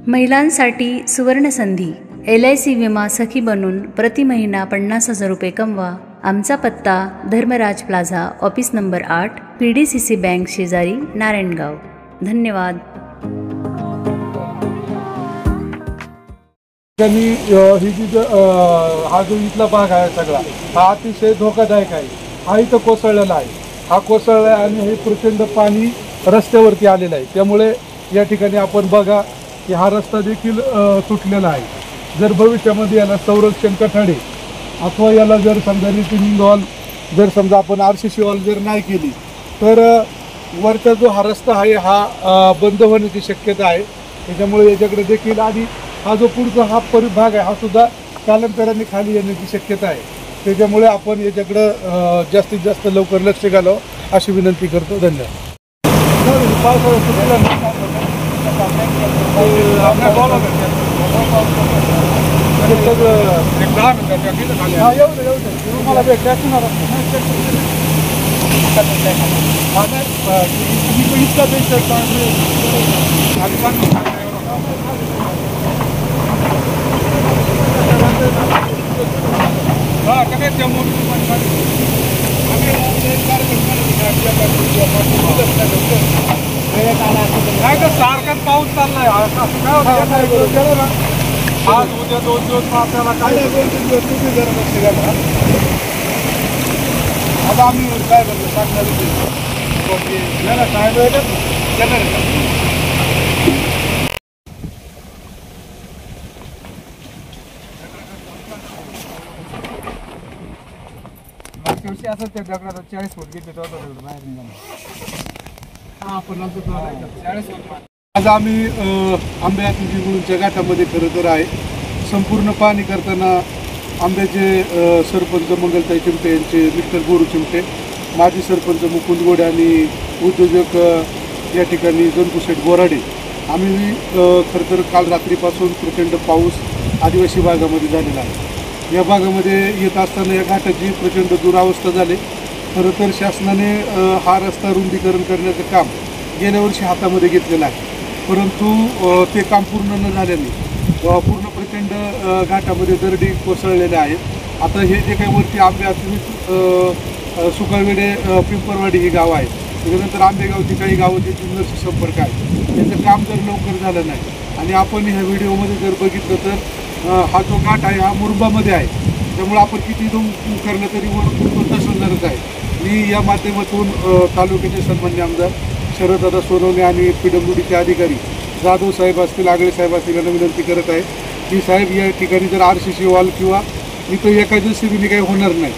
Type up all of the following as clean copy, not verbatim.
महिलांसाठी सुवर्णसंधी LIC विमा सखी बनून प्रति महिना 50,000 रुपये कमवा। आमचा पत्ता Dharmaraj plaza, office number 8, PDCC bank शेजारी, नारायणगाव। धन्यवाद। हा जो इथला भाग आहे सगळा हा अतिशय धोकादायक आहे। हा इथं कोसळलेला आहे, हा कोसळला आणि हे प्रचंड पाणी रस्त्यावरती आलेलं आहे। त्यामुळे या ठिकाणी आपण बघा की हा रस्ता देखील तुटलेला आहे। जर भविष्यामध्ये याला संरक्षण कठाडे अथवा याला जर समजा रिटेनिंग वॉल जर समजा आपण RCC वॉल जर नाही केली तर वरचा जो हा रस्ता आहे हा बंद होण्याची शक्यता आहे। त्याच्यामुळे याच्याकडे देखील आणि हा जो पुढचा हा परिभाग आहे हा सुद्धा कालांतराने खाली येण्याची शक्यता आहे। त्याच्यामुळे आपण याच्याकडे जास्तीत जास्त लवकर लक्ष घालावं अशी विनंती करतो। धन्यवाद। सारखाच पाऊस चाललाय, आज उद्या 2 दिवस आपल्याला काय 2-3 दिवस तुम्ही जरा लक्ष घ्या। आता आम्ही काय करतो सांगणार शेवटी असं त्या दगडाला 40 फूट घेतले तेव्हा दगड बाहेर निघाला। आपण आज आम्ही आंब्याच्या घाटामध्ये खरं तर आहे। संपूर्ण पाहणी करताना आंब्याचे सरपंच मंगलताई चिमटे यांचे मिस्टर गोरू चिमटे, माजी सरपंच मुकुंद गोडे आणि उद्योजक या ठिकाणी जंतुशेठ बोराडे आम्ही खरं तर काल रात्रीपासून प्रचंड पाऊस आदिवासी भागामध्ये झालेला आहे। या भागामध्ये येत असताना या घाटाची प्रचंड दुरावस्था झाली। खरं तर शासनाने हा रस्ता रुंदीकरण करण्याचं काम गेल्या वर्षी हातामध्ये घेतलेलं आहे, परंतु ते काम पूर्ण न झाल्याने पूर्ण प्रचंड घाटामध्ये दरडी कोसळलेल्या आहेत। आता हे जे काही वरती आंबे अतिरिक्त सुकळवेडे पिंपरवाडी ही गाव आहे, त्याच्यानंतर आंबेगावची काही गावं जे जिल्ह्याशी संपर्क आहे त्याचं काम जर लवकर झालं नाही आणि आपण ह्या व्हिडिओमध्ये जर बघितलं तर हा जो घाट आहे हा मुरबामध्ये आहे। त्यामुळे आपण किती दोन करणं तरी वर तसंच आहे। मी या माध्यमातून तालुक्याचे सन्मान्य आमदार शरददादा सोनवणे आणि PWDचे अधिकारी जाधव साहेब असतील, आगळे साहेब असतील यांना विनंती करत आहे की साहेब या ठिकाणी जर RCC वॉल किंवा इथं एका JCBने काही होणार नाही।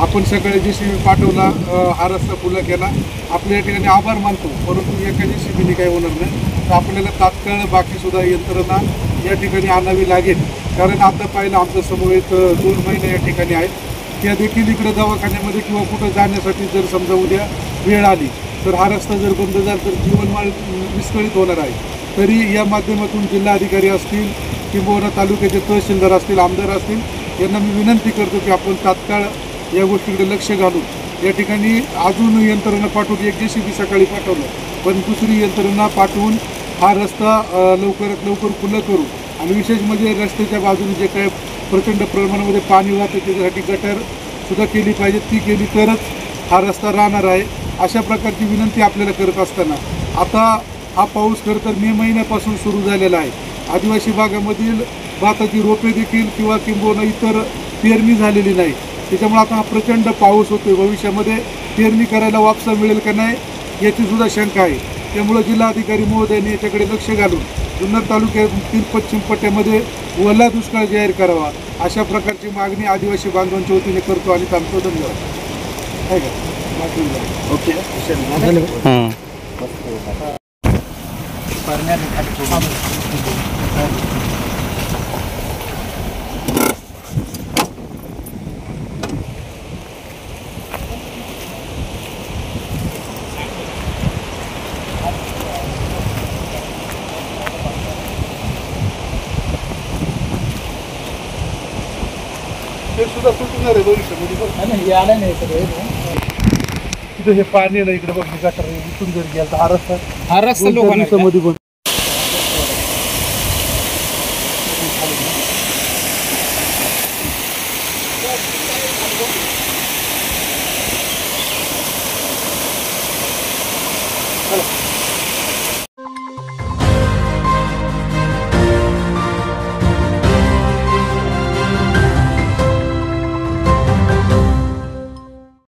आपण सगळे JCB पाठवला, हा रस्ता खुला केला, आपल्या या ठिकाणी आभार मानतो, परंतु एका JCBने काही होणार नाही। तर आपल्याला तात्काळ बाकीसुद्धा यंत्रणा या ठिकाणी आणावी लागेल, कारण आता पाहिलं आमच्या समवेत 2 महिने या ठिकाणी आहेत। त्या देखील इकडे दवाखान्यामध्ये किंवा कुठं जाण्यासाठी जर समजा उद्या वेळ आली तर हा रस्ता जर बंद झाला तर जीवनमान विस्कळीत होणार आहे। तरी या माध्यमातून जिल्हाधिकारी असतील किंवा तालुक्याचे तहसीलदार असतील, आमदार असतील यांना मी विनंती करतो की आपण तात्काळ या गोष्टीकडे लक्ष घालून या ठिकाणी अजून यंत्रणा पाठवून एक JCB सकाळी पाठवलं, पण दुसरी यंत्रणा पाठवून हा रस्ता लवकरात लवकर खुला करू। आणि विशेष म्हणजे रस्त्याच्या बाजूने जे काही प्रचंड प्रमाणामध्ये पाणी वाहतं त्याच्यासाठी गटर सुद्धा केली पाहिजे, ती केली तरच हा रस्ता राहणार आहे। अशा प्रकारची विनंती आपल्याला करत असताना आता हा पाऊस खरं तर मे महिन्यापासून सुरू झालेला आहे। आदिवासी भागामधील भाताची रोपे देखील किंबहुना इतर पेरणी झालेली नाही, त्याच्यामुळे आता हा प्रचंड पाऊस होतोय। भविष्यामध्ये पेरणी करायला वापसा मिळेल का नाही याची सुद्धा शंका आहे। त्यामुळे जिल्हाधिकारी महोदयांनी याच्याकडे लक्ष घालून जुन्नर तालुक्यातील पश्चिम पट्ट्यामध्ये ओला दुष्काळ जाहीर करावा अशा प्रकारची मागणी आदिवासी बांधवांच्या वतीने करतो आणि थांबतो। धन्यवाद। आहे का ओके ते सुद्धा सुटणार आहे भविष्यामध्ये। हे आलं नाही सगळे तिथं हे पाणी ना इकडे बघ गटर इथून जर गेला तर हा रस्ता लोकांमध्ये पण चला